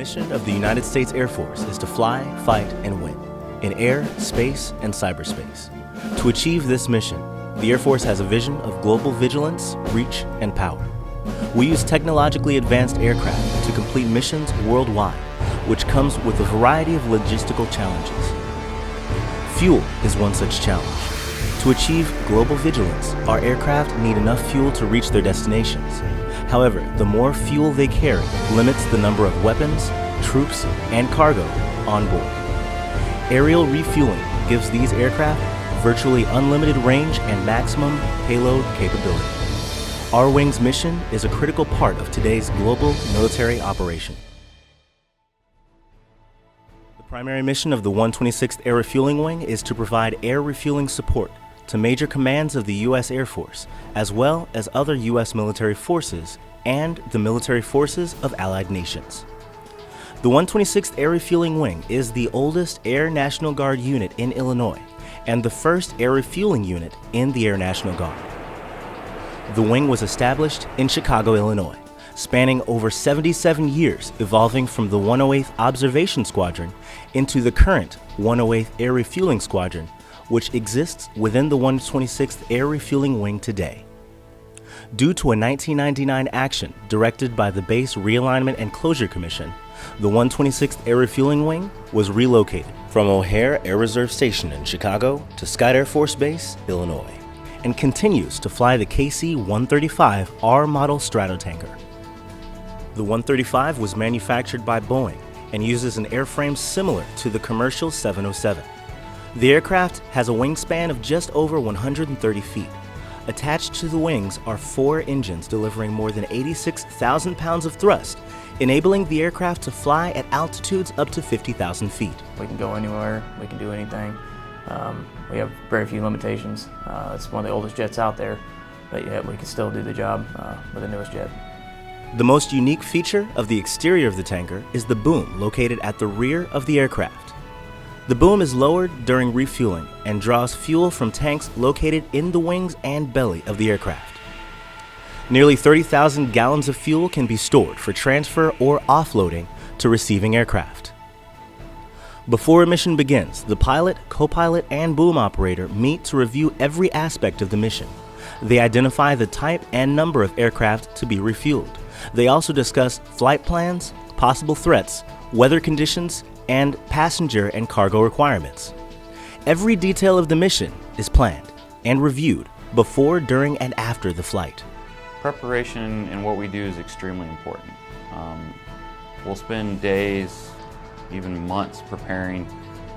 mission of the United States Air Force is to fly, fight, and win in air, space, and cyberspace. To achieve this mission, the Air Force has a vision of global vigilance, reach, and power. We use technologically advanced aircraft to complete missions worldwide, which comes with a variety of logistical challenges. Fuel is one such challenge. To achieve global vigilance, our aircraft need enough fuel to reach their destinations. However, the more fuel they carry limits the number of weapons, troops, and cargo on board. Aerial refueling gives these aircraft virtually unlimited range and maximum payload capability. Our wing's mission is a critical part of today's global military operation. The primary mission of the 126th Air Refueling Wing is to provide air refueling support to major commands of the U.S. Air Force, as well as other U.S. military forces and the military forces of allied nations. The 126th Air Refueling Wing is the oldest Air National Guard unit in Illinois and the first air refueling unit in the Air National Guard. The wing was established in Chicago, Illinois, spanning over 77 years, evolving from the 108th Observation Squadron into the current 108th Air Refueling Squadron, which exists within the 126th Air Refueling Wing today. Due to a 1999 action directed by the Base Realignment and Closure Commission, the 126th Air Refueling Wing was relocated from O'Hare Air Reserve Station in Chicago to Scott Air Force Base, Illinois, and continues to fly the KC-135 R model Stratotanker. The 135 was manufactured by Boeing and uses an airframe similar to the commercial 707. The aircraft has a wingspan of just over 130 feet. Attached to the wings are 4 engines delivering more than 86,000 pounds of thrust, enabling the aircraft to fly at altitudes up to 50,000 feet. We can go anywhere, we can do anything. We have very few limitations. It's one of the oldest jets out there, but yet we can still do the job with the newest jet. The most unique feature of the exterior of the tanker is the boom located at the rear of the aircraft. The boom is lowered during refueling and draws fuel from tanks located in the wings and belly of the aircraft. Nearly 30,000 gallons of fuel can be stored for transfer or offloading to receiving aircraft. Before a mission begins, the pilot, co-pilot, and boom operator meet to review every aspect of the mission. They identify the type and number of aircraft to be refueled. They also discuss flight plans, possible threats, weather conditions, and passenger and cargo requirements. Every detail of the mission is planned and reviewed before, during, and after the flight. Preparation in what we do is extremely important. We'll spend days, even months, preparing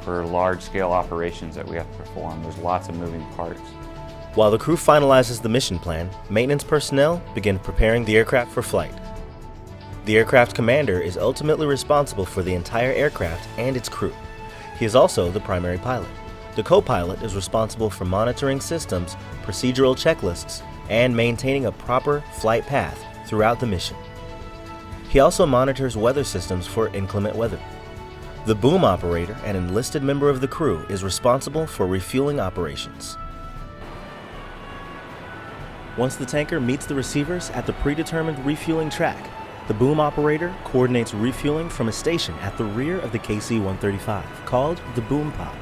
for large-scale operations that we have to perform. There's lots of moving parts. While the crew finalizes the mission plan, maintenance personnel begin preparing the aircraft for flight. The aircraft commander is ultimately responsible for the entire aircraft and its crew. He is also the primary pilot. The co-pilot is responsible for monitoring systems, procedural checklists, and maintaining a proper flight path throughout the mission. He also monitors weather systems for inclement weather. The boom operator, an enlisted member of the crew, is responsible for refueling operations. Once the tanker meets the receivers at the predetermined refueling track, the boom operator coordinates refueling from a station at the rear of the KC-135, called the boom pod.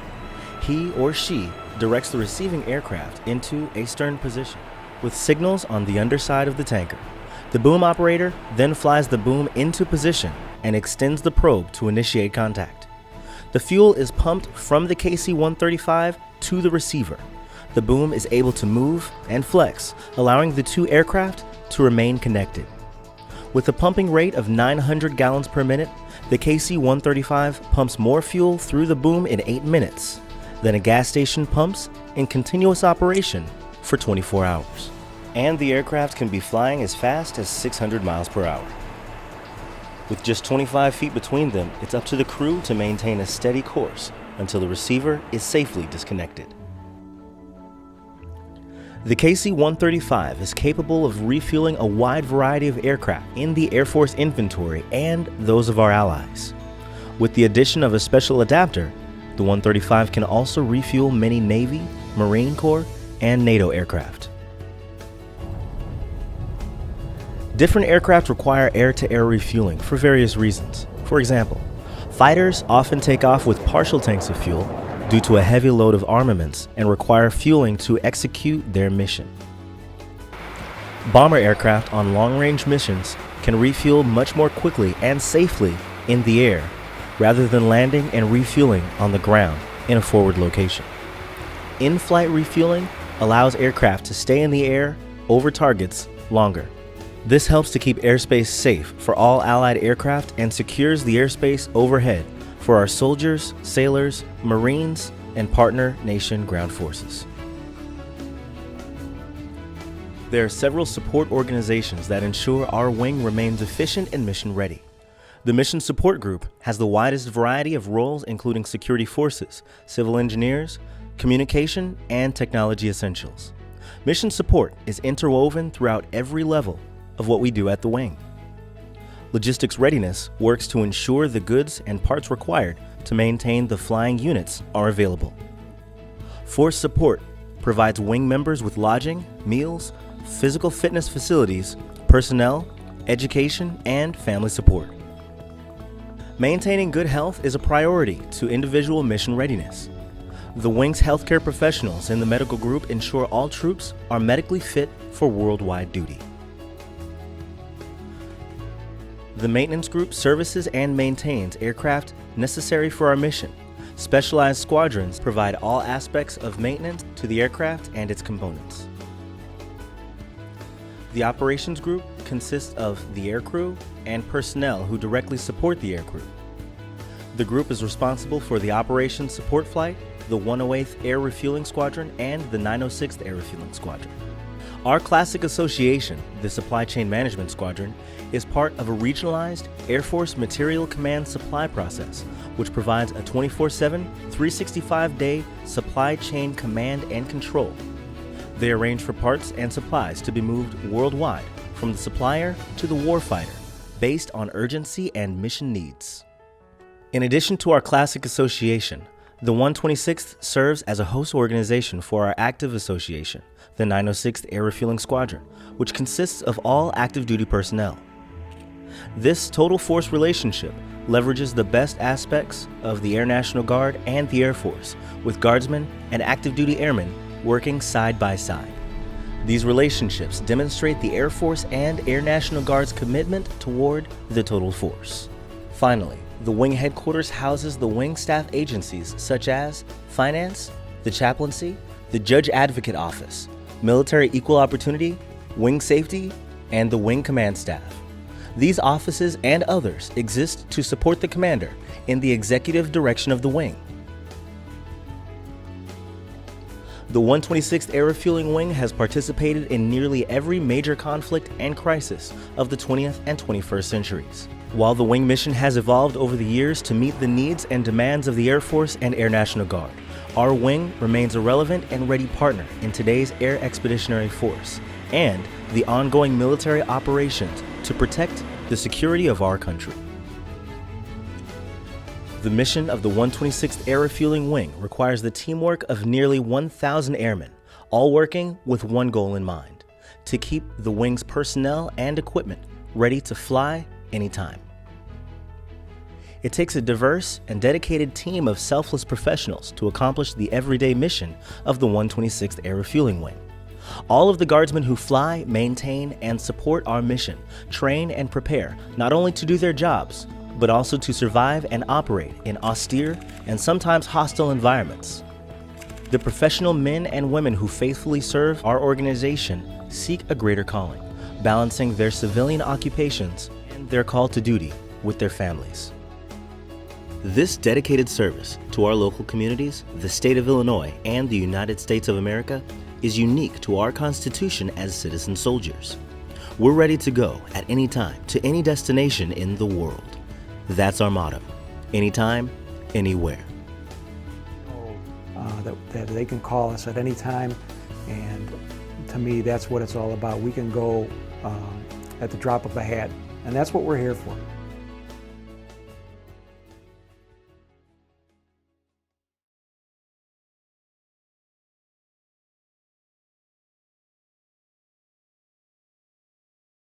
He or she directs the receiving aircraft into a stern position, with signals on the underside of the tanker. The boom operator then flies the boom into position and extends the probe to initiate contact. The fuel is pumped from the KC-135 to the receiver. The boom is able to move and flex, allowing the two aircraft to remain connected. With a pumping rate of 900 gallons per minute, the KC-135 pumps more fuel through the boom in 8 minutes than a gas station pumps in continuous operation for 24 hours. And the aircraft can be flying as fast as 600 miles per hour. With just 25 feet between them, it's up to the crew to maintain a steady course until the receiver is safely disconnected. The KC-135 is capable of refueling a wide variety of aircraft in the Air Force inventory and those of our allies. With the addition of a special adapter, the 135 can also refuel many Navy, Marine Corps, and NATO aircraft. Different aircraft require air-to-air refueling for various reasons. For example, fighters often take off with partial tanks of fuel due to a heavy load of armaments and require fueling to execute their mission. Bomber aircraft on long-range missions can refuel much more quickly and safely in the air rather than landing and refueling on the ground in a forward location. In-flight refueling allows aircraft to stay in the air over targets longer. This helps to keep airspace safe for all Allied aircraft and secures the airspace overhead for our soldiers, sailors, Marines, and partner nation ground forces. There are several support organizations that ensure our wing remains efficient and mission ready. The Mission Support Group has the widest variety of roles, including security forces, civil engineers, communication, and technology essentials. Mission support is interwoven throughout every level of what we do at the wing. Logistics readiness works to ensure the goods and parts required to maintain the flying units are available. Force support provides wing members with lodging, meals, physical fitness facilities, personnel, education, and family support. Maintaining good health is a priority to individual mission readiness. The Wing's healthcare professionals in the medical group ensure all troops are medically fit for worldwide duty. The maintenance group services and maintains aircraft necessary for our mission. Specialized squadrons provide all aspects of maintenance to the aircraft and its components. The operations group consists of the aircrew and personnel who directly support the aircrew. The group is responsible for the operations support flight, the 108th Air Refueling Squadron, and the 906th Air Refueling Squadron. Our classic association, the Supply Chain Management Squadron, is part of a regionalized Air Force Material Command supply process, which provides a 24/7, 365-day supply chain command and control. They arrange for parts and supplies to be moved worldwide from the supplier to the warfighter, based on urgency and mission needs. In addition to our classic association, the 126th serves as a host organization for our active association, the 906th Air Refueling Squadron, which consists of all active duty personnel. This total force relationship leverages the best aspects of the Air National Guard and the Air Force, with guardsmen and active duty airmen working side by side. These relationships demonstrate the Air Force and Air National Guard's commitment toward the total force. Finally, the Wing headquarters houses the Wing staff agencies such as Finance, the Chaplaincy, the Judge Advocate Office, Military Equal Opportunity, Wing Safety, and the Wing Command Staff. These offices and others exist to support the commander in the executive direction of the Wing. The 126th Air Refueling Wing has participated in nearly every major conflict and crisis of the 20th and 21st centuries. While the Wing mission has evolved over the years to meet the needs and demands of the Air Force and Air National Guard, our Wing remains a relevant and ready partner in today's Air Expeditionary Force and the ongoing military operations to protect the security of our country. The mission of the 126th Air Refueling Wing requires the teamwork of nearly 1,000 airmen, all working with one goal in mind: to keep the Wing's personnel and equipment ready to fly anytime. It takes a diverse and dedicated team of selfless professionals to accomplish the everyday mission of the 126th Air Refueling Wing. All of the guardsmen who fly, maintain, and support our mission train and prepare not only to do their jobs, but also to survive and operate in austere and sometimes hostile environments. The professional men and women who faithfully serve our organization seek a greater calling, balancing their civilian occupations and their call to duty with their families. This dedicated service to our local communities, the state of Illinois, and the United States of America is unique to our Constitution as citizen soldiers. We're ready to go at any time to any destination in the world. That's our motto: anytime, anywhere. That they can call us at any time, and to me, that's what it's all about. We can go at the drop of a hat, and that's what we're here for.